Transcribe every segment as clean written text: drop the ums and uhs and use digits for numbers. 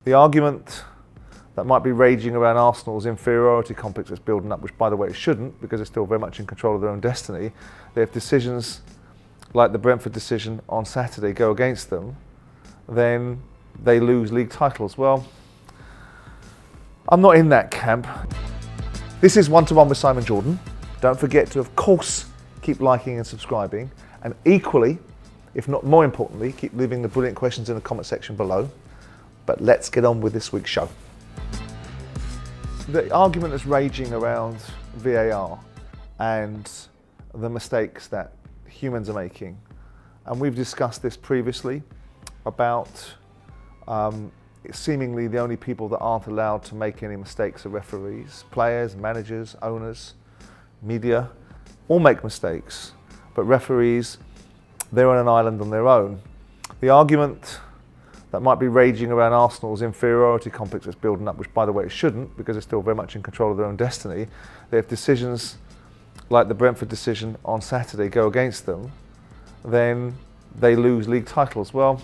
The argument that might be raging around Arsenal's inferiority complex that's building up, which by the way it shouldn't, because they're still very much in control of their own destiny, that if decisions like the Brentford decision on Saturday go against them, then they lose league titles. Well, I'm not in that camp. This is One to One with Simon Jordan. Don't forget to, of course, keep liking and subscribing, and equally, if not more importantly, keep leaving the brilliant questions in the comment section below. But let's get on with this week's show. The argument that's raging around VAR and the mistakes that humans are making, and we've discussed this previously about seemingly the only people that aren't allowed to make any mistakes are referees. Players, managers, owners, media, all make mistakes, but referees, they're on an island on their own. The argument that might be raging around Arsenal's inferiority complex that's building up, which by the way it shouldn't, because they're still very much in control of their own destiny, that if decisions like the Brentford decision on Saturday go against them, then they lose league titles. Well,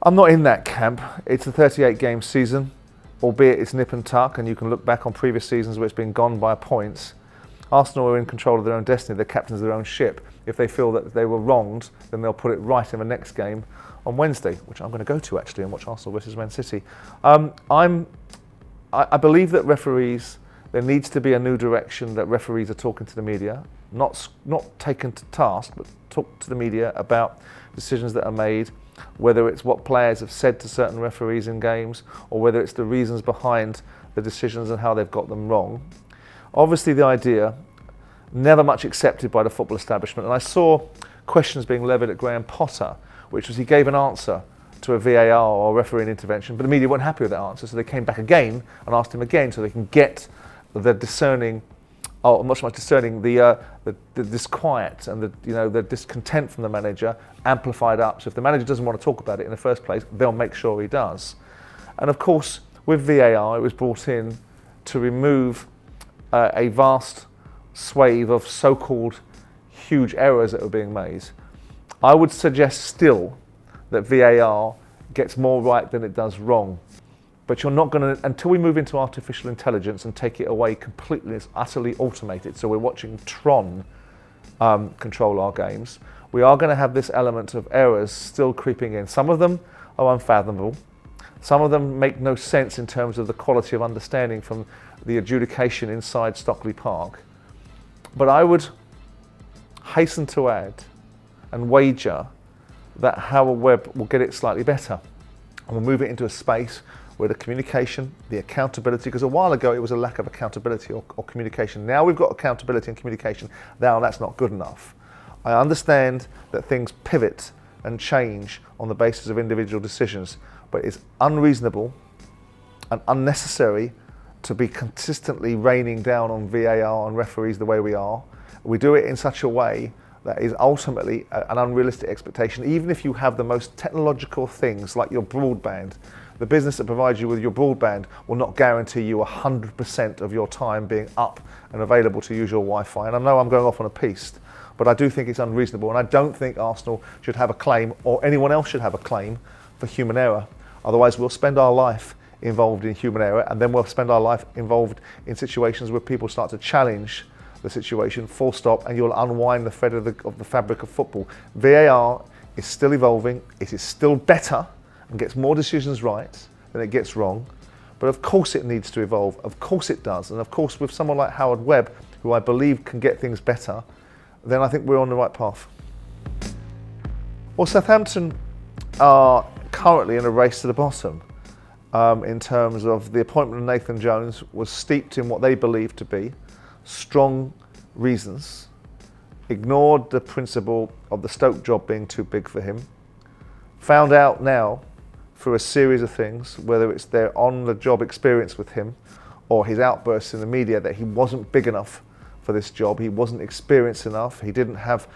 I'm not in that camp. It's a 38-game season, albeit it's nip and tuck, and you can look back on previous seasons where it's been gone by points. Arsenal are in control of their own destiny. They're captains of their own ship. If they feel that they were wronged, then they'll put it right in the next game on Wednesday, which I'm going to go to actually and watch Arsenal versus Man City. I believe that referees, there needs to be a new direction that referees are talking to the media, not taken to task, but talk to the media about decisions that are made, whether it's what players have said to certain referees in games, or whether it's the reasons behind the decisions and how they've got them wrong. Obviously the idea, never much accepted by the football establishment, and I saw questions being levelled at Graham Potter, which was he gave an answer to a VAR or refereeing intervention, but the media weren't happy with that answer, so they came back again and asked him again so they can get the discerning, or not so much discerning, the disquiet and the discontent from the manager amplified up. So if the manager doesn't want to talk about it in the first place, they'll make sure he does. And of course, with VAR, it was brought in to remove a vast swathe of so-called huge errors that were being made. I would suggest still that VAR gets more right than it does wrong. But you're not going to, until we move into artificial intelligence and take it away completely, it's utterly automated. So we're watching Tron control our games. We are going to have this element of errors still creeping in. Some of them are unfathomable. Some of them make no sense in terms of the quality of understanding from the adjudication inside Stockley Park. But I would hasten to add and wager that Howard Webb will get it slightly better. And we'll move it into a space where the communication, the accountability, because a while ago it was a lack of accountability or communication. Now we've got accountability and communication. Now that's not good enough. I understand that things pivot and change on the basis of individual decisions, but it's unreasonable and unnecessary to be consistently raining down on VAR and referees the way we are. We do it in such a way that is ultimately an unrealistic expectation. Even if you have the most technological things like your broadband, the business that provides you with your broadband will not guarantee you 100% of your time being up and available to use your Wi-Fi. And I know I'm going off on a piste, but I do think it's unreasonable, and I don't think Arsenal should have a claim, or anyone else should have a claim, for human error. Otherwise we'll spend our life involved in human error, and then we'll spend our life involved in situations where people start to challenge the situation, full stop, and you'll unwind the thread of the fabric of football. VAR is still evolving, it is still better and gets more decisions right than it gets wrong, but of course it needs to evolve, of course it does, and of course with someone like Howard Webb, who I believe can get things better, then I think we're on the right path. Well, Southampton are currently in a race to the bottom. In terms of the appointment of Nathan Jones was steeped in what they believed to be strong reasons, ignored the principle of the Stoke job being too big for him, found out now through a series of things, whether it's their on-the-job experience with him or his outbursts in the media, that he wasn't big enough for this job, he wasn't experienced enough, he didn't have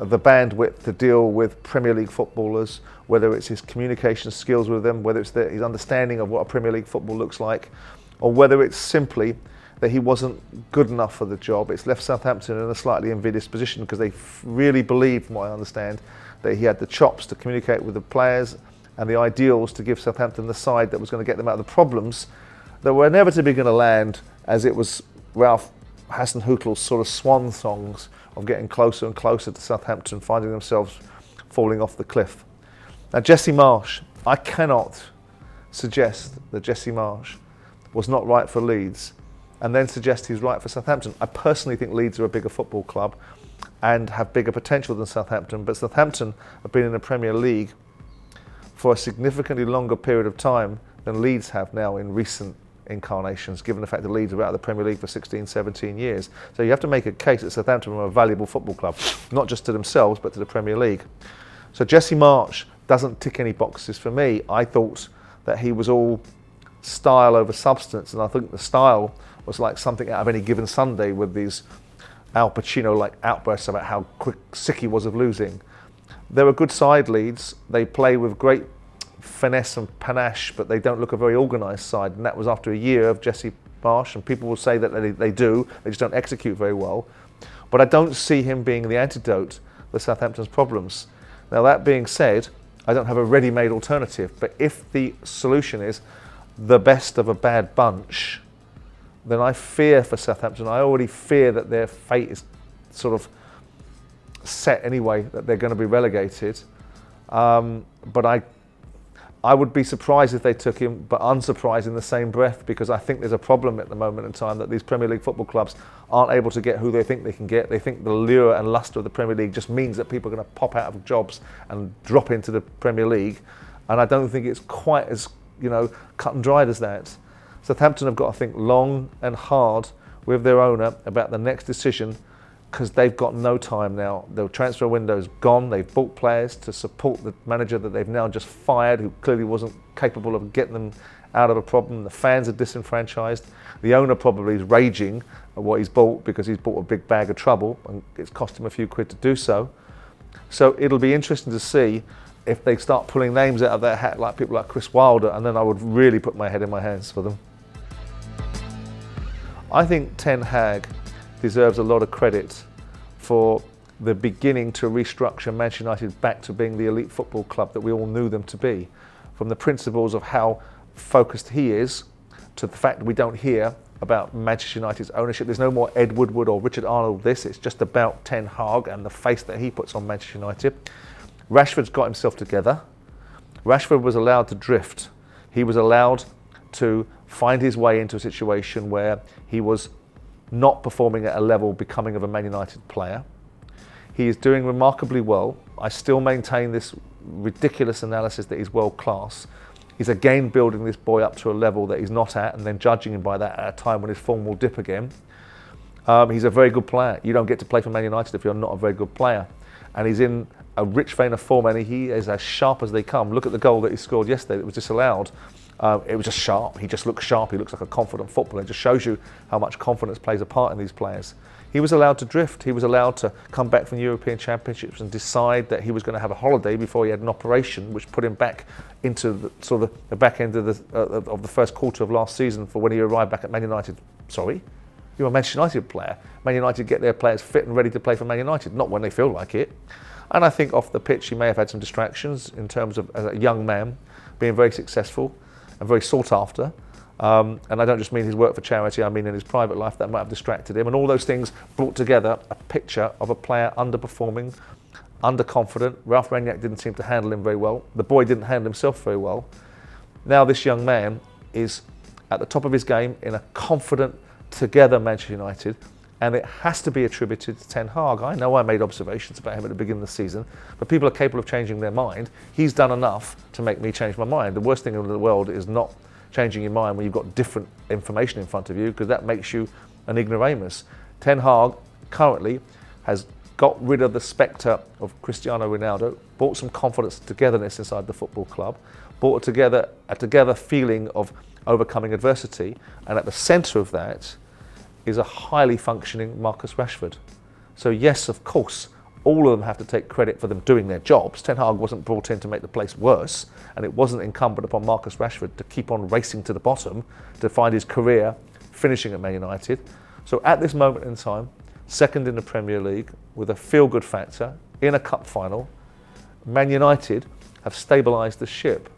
the bandwidth to deal with Premier League footballers, whether it's his communication skills with them, whether it's his understanding of what a Premier League football looks like, or whether it's simply that he wasn't good enough for the job. It's left Southampton in a slightly invidious position because they really believe, from what I understand, that he had the chops to communicate with the players and the ideals to give Southampton the side that was going to get them out of the problems that were inevitably going to land, as it was Ralph Hasenhüttl's sort of swan songs of getting closer and closer to Southampton, finding themselves falling off the cliff. Now, Jesse Marsch, I cannot suggest that Jesse Marsch was not right for Leeds and then suggest he's right for Southampton. I personally think Leeds are a bigger football club and have bigger potential than Southampton, but Southampton have been in the Premier League for a significantly longer period of time than Leeds have now in recent incarnations, given the fact that Leeds are out of the Premier League for 16, 17 years. So you have to make a case that Southampton are a valuable football club, not just to themselves, but to the Premier League. So Jesse Marsch doesn't tick any boxes for me. I thought that he was all style over substance, and I think the style was like something out of Any Given Sunday, with these Al Pacino-like outbursts about how sick he was of losing. They're a good side, Leeds. They play with great finesse and panache, but they don't look a very organised side, and that was after a year of Jesse Marsch, and people will say that they do, they just don't execute very well. But I don't see him being the antidote for Southampton's problems. Now, that being said, I don't have a ready-made alternative, but if the solution is the best of a bad bunch, then I fear for Southampton. I already fear that their fate is sort of set anyway, that they're going to be relegated. But I would be surprised if they took him, but unsurprised in the same breath, because I think there's a problem at the moment in time that these Premier League football clubs aren't able to get who they think they can get. They think the lure and luster of the Premier League just means that people are going to pop out of jobs and drop into the Premier League. And I don't think it's quite as, cut and dried as that. Southampton have got to think long and hard with their owner about the next decision, because they've got no time now. The transfer window's gone. They've bought players to support the manager that they've now just fired, who clearly wasn't capable of getting them out of a problem. The fans are disenfranchised. The owner probably is raging at what he's bought, because he's bought a big bag of trouble and it's cost him a few quid to do so. So it'll be interesting to see if they start pulling names out of their hat, like people like Chris Wilder, and then I would really put my head in my hands for them. I think Ten Hag deserves a lot of credit for the beginning to restructure Manchester United back to being the elite football club that we all knew them to be. From the principles of how focused he is, to the fact that we don't hear about Manchester United's ownership. There's no more Ed Woodward or Richard Arnold it's just about Ten Hag and the face that he puts on Manchester United. Rashford's got himself together. Rashford was allowed to drift. He was allowed to find his way into a situation where he was not performing at a level becoming of a Man United player. He is doing remarkably well. I still maintain this ridiculous analysis that he's world class. He's again building this boy up to a level that he's not at, and then judging him by that at a time when his form will dip again. He's a very good player. You don't get to play for Man United if you're not a very good player. And he's in a rich vein of form, and he is as sharp as they come. Look at the goal that he scored yesterday that was disallowed. It was just sharp. He just looks sharp. He looks like a confident footballer. It just shows you how much confidence plays a part in these players. He was allowed to drift. He was allowed to come back from European Championships and decide that he was going to have a holiday before he had an operation, which put him back into the back end of the first quarter of last season for when he arrived back at Man United. Sorry, you're a Manchester United player. Man United get their players fit and ready to play for Man United, not when they feel like it. And I think off the pitch he may have had some distractions in terms of, as a young man, being very successful and very sought after. And I don't just mean his work for charity, I mean in his private life that might have distracted him. And all those things brought together a picture of a player underperforming, underconfident. Ralph Rangnick didn't seem to handle him very well. The boy didn't handle himself very well. Now this young man is at the top of his game in a confident, together Manchester United, and it has to be attributed to Ten Hag. I know I made observations about him at the beginning of the season, but people are capable of changing their mind. He's done enough to make me change my mind. The worst thing in the world is not changing your mind when you've got different information in front of you, because that makes you an ignoramus. Ten Hag currently has got rid of the spectre of Cristiano Ronaldo, brought some confidence and togetherness inside the football club, brought together a together feeling of overcoming adversity, and at the centre of that is a highly functioning Marcus Rashford. So yes, of course, all of them have to take credit for them doing their jobs. Ten Hag wasn't brought in to make the place worse, and it wasn't incumbent upon Marcus Rashford to keep on racing to the bottom to find his career finishing at Man United. So at this moment in time, second in the Premier League with a feel-good factor in a cup final, Man United have stabilised the ship.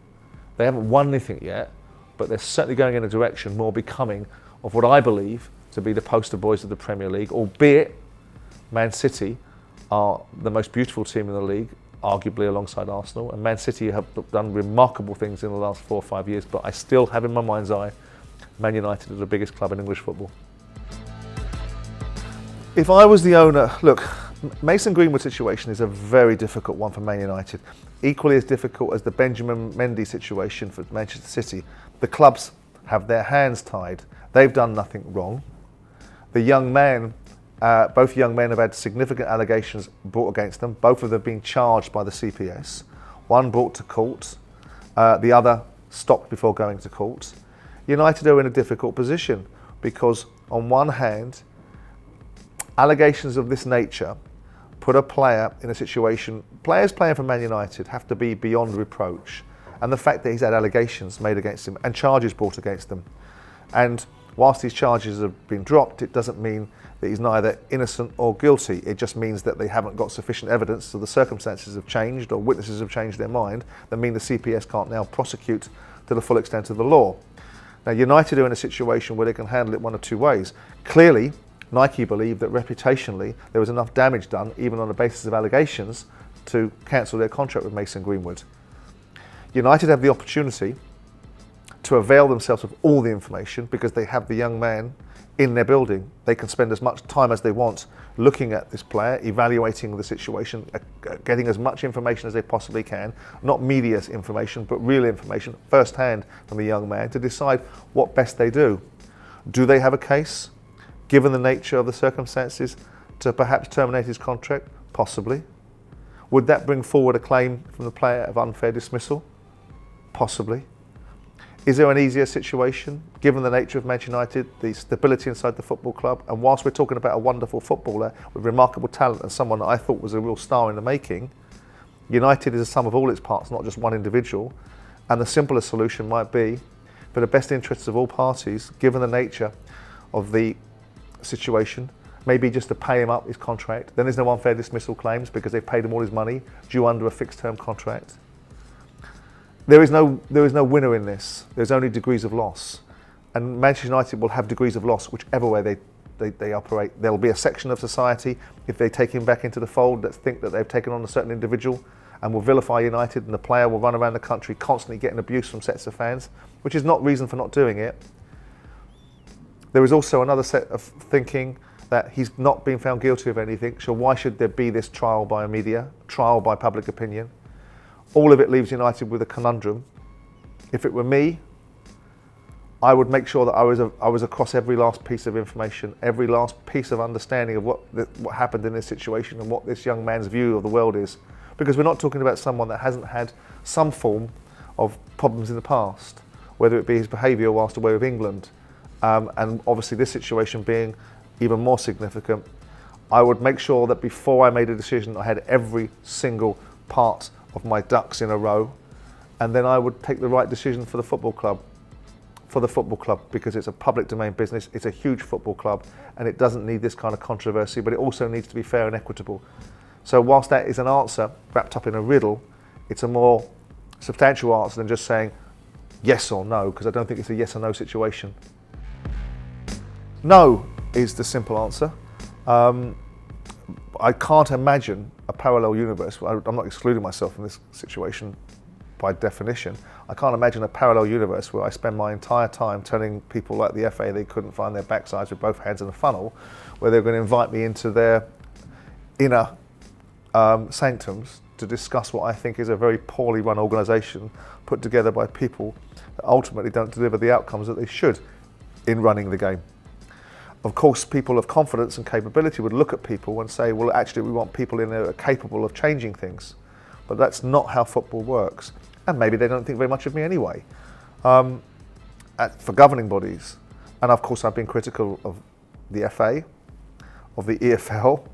They haven't won anything yet, but they're certainly going in a direction more becoming of what I believe to be the poster boys of the Premier League, albeit Man City are the most beautiful team in the league, arguably alongside Arsenal, and Man City have done remarkable things in the last 4 or 5 years, but I still have in my mind's eye Man United are the biggest club in English football. If I was the owner, look, Mason Greenwood situation is a very difficult one for Man United. Equally as difficult as the Benjamin Mendy situation for Manchester City. The clubs have their hands tied. They've done nothing wrong. The young man, both young men have had significant allegations brought against them. Both of them being charged by the CPS. One brought to court, the other stopped before going to court. United are in a difficult position because on one hand, allegations of this nature put a player in a situation, players playing for Man United have to be beyond reproach. And the fact that he's had allegations made against him and charges brought against them. And whilst these charges have been dropped, it doesn't mean that he's neither innocent or guilty. It just means that they haven't got sufficient evidence, so the circumstances have changed or witnesses have changed their mind, that mean the CPS can't now prosecute to the full extent of the law. Now United are in a situation where they can handle it one of two ways. Clearly, Nike believed that reputationally there was enough damage done, even on the basis of allegations, to cancel their contract with Mason Greenwood. United have the opportunity to avail themselves of all the information because they have the young man in their building. They can spend as much time as they want looking at this player, evaluating the situation, getting as much information as they possibly can, not media information, but real information, first-hand from the young man, to decide what best they do. Do they have a case, given the nature of the circumstances, to perhaps terminate his contract? Possibly. Would that bring forward a claim from the player of unfair dismissal? Possibly. Is there an easier situation, given the nature of Manchester United, the stability inside the football club, and whilst we're talking about a wonderful footballer with remarkable talent and someone that I thought was a real star in the making, United is a sum of all its parts, not just one individual, and the simplest solution might be, for the best interests of all parties, given the nature of the situation, maybe just to pay him up his contract. Then there's no unfair dismissal claims because they've paid him all his money due under a fixed term contract. There is no winner in this. There's only degrees of loss. And Manchester United will have degrees of loss whichever way they operate. There'll be a section of society, if they take him back into the fold, that think that they've taken on a certain individual and will vilify United, and the player will run around the country constantly getting abuse from sets of fans, which is not reason for not doing it. There is also another set of thinking that he's not been found guilty of anything, so why should there be this trial by media, trial by public opinion? All of it leaves United with a conundrum. If it were me, I would make sure that I was across every last piece of information, every last piece of understanding of what happened in this situation and what this young man's view of the world is. Because we're not talking about someone that hasn't had some form of problems in the past, whether it be his behaviour whilst away with England, and obviously this situation being even more significant. I would make sure that before I made a decision, I had every single part of my ducks in a row, and then I would take the right decision for the football club. Because it's a public domain business, it's a huge football club, and it doesn't need this kind of controversy, but it also needs to be fair and equitable. So whilst that is an answer wrapped up in a riddle, it's a more substantial answer than just saying yes or no, because I don't think it's a yes or no situation. No is the simple answer. I can't imagine a parallel universe. I'm not excluding myself from this situation by definition. I can't imagine a parallel universe where I spend my entire time telling people like the FA they couldn't find their backsides with both hands in a funnel, where they're going to invite me into their inner sanctums to discuss what I think is a very poorly run organisation put together by people that ultimately don't deliver the outcomes that they should in running the game. Of course, people of confidence and capability would look at people and say, well, actually, we want people in there that are capable of changing things. But that's not how football works. And maybe they don't think very much of me anyway. For governing bodies. And of course, I've been critical of the FA, of the EFL,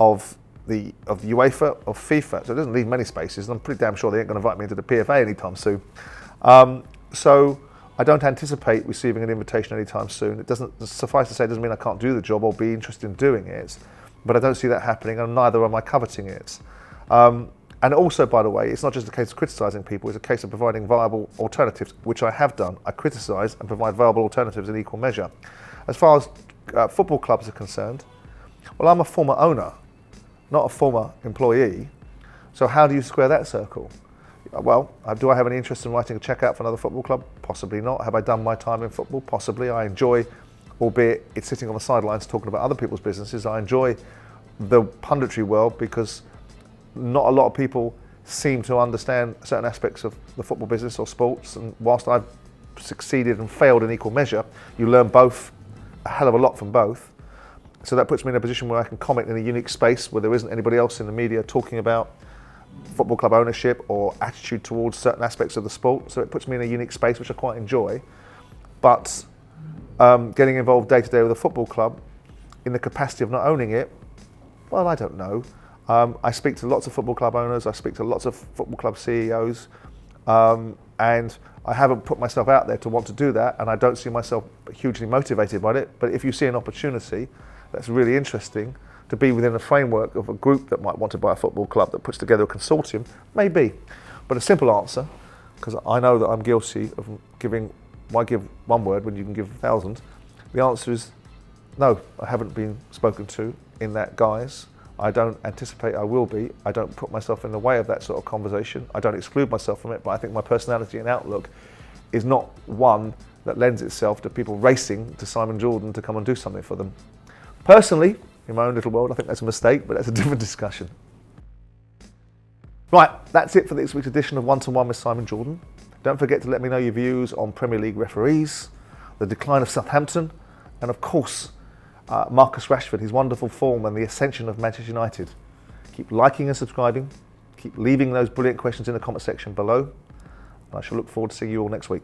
of the UEFA, of FIFA. So it doesn't leave many spaces. And I'm pretty damn sure they ain't going to invite me into the PFA anytime soon. So I don't anticipate receiving an invitation anytime soon. It doesn't suffice to say, it doesn't mean I can't do the job or be interested in doing it, but I don't see that happening, and neither am I coveting it. And also, by the way, it's not just a case of criticising people, it's a case of providing viable alternatives, which I have done. I criticise and provide viable alternatives in equal measure. As far as football clubs are concerned, well, I'm a former owner, not a former employee. So how do you square that circle? Well, do I have any interest in writing a cheque out for another football club? Possibly not. Have I done my time in football? Possibly. I enjoy, albeit it's sitting on the sidelines talking about other people's businesses, I enjoy the punditry world because not a lot of people seem to understand certain aspects of the football business or sports, and whilst I've succeeded and failed in equal measure, you learn both, a hell of a lot from both. So that puts me in a position where I can comment in a unique space where there isn't anybody else in the media talking about football club ownership or attitude towards certain aspects of the sport. So it puts me in a unique space which I quite enjoy. But getting involved day to day with a football club in the capacity of not owning it, well, I don't know. I speak to lots of football club owners, I speak to lots of football club CEOs, and I haven't put myself out there to want to do that, and I don't see myself hugely motivated by it. But if you see an opportunity that's really interesting to be within a framework of a group that might want to buy a football club that puts together a consortium, maybe. But a simple answer, because I know that I'm guilty of why give one word when you can give 1,000? The answer is no, I haven't been spoken to in that guise. I don't anticipate I will be. I don't put myself in the way of that sort of conversation. I don't exclude myself from it, but I think my personality and outlook is not one that lends itself to people racing to Simon Jordan to come and do something for them. Personally, in my own little world, I think that's a mistake, but that's a different discussion. Right, that's it for this week's edition of One to One with Simon Jordan. Don't forget to let me know your views on Premier League referees, the decline of Southampton, and of course, Marcus Rashford, his wonderful form and the ascension of Manchester United. Keep liking and subscribing. Keep leaving those brilliant questions in the comment section below. I shall look forward to seeing you all next week.